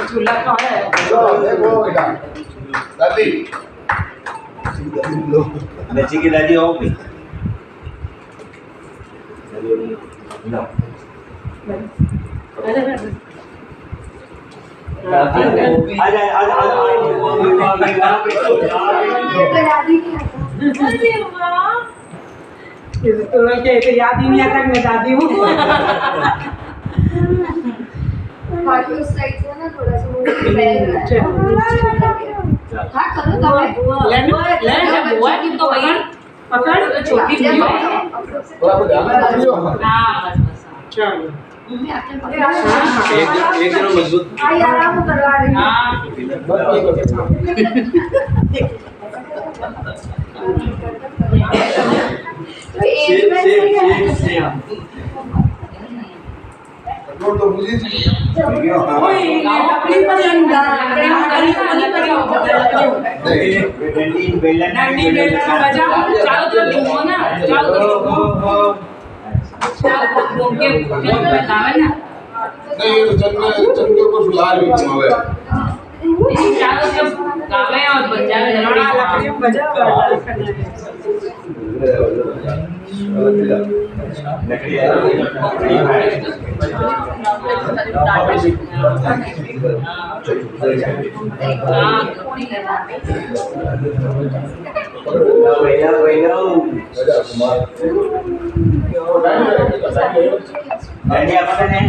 चूल्हा का है देखो बेटा दादी बच्ची की दादी हो भी तो लोग के याद ही नहीं आता कि मैं दादी हूँ बाकी उस साइड से ना थोड़ा सा वो हाँ करो तो ले बुआ की तो भैया पकड़ छोटी सी थोड़ा सा ध्यान से पकड़ियो हाँ बस बस चलो मम्मी आपने पकड़ा एक किलो मजबूत आई आराम करवा रही हूँ हाँ तो एक में सही है जोड़ तो मुझे लकड़ी पर लंगा डंडी बेलन डंडी बेलन बजाओ चारों तरफ घूमो ना चारों तरफ घूम के बतावे ना नहीं ये तो चंगे को सुला रही हूँ मैं चारों तरफ गावे और बजावे लकड़ी में बजाओ कुमार डंडी apa kan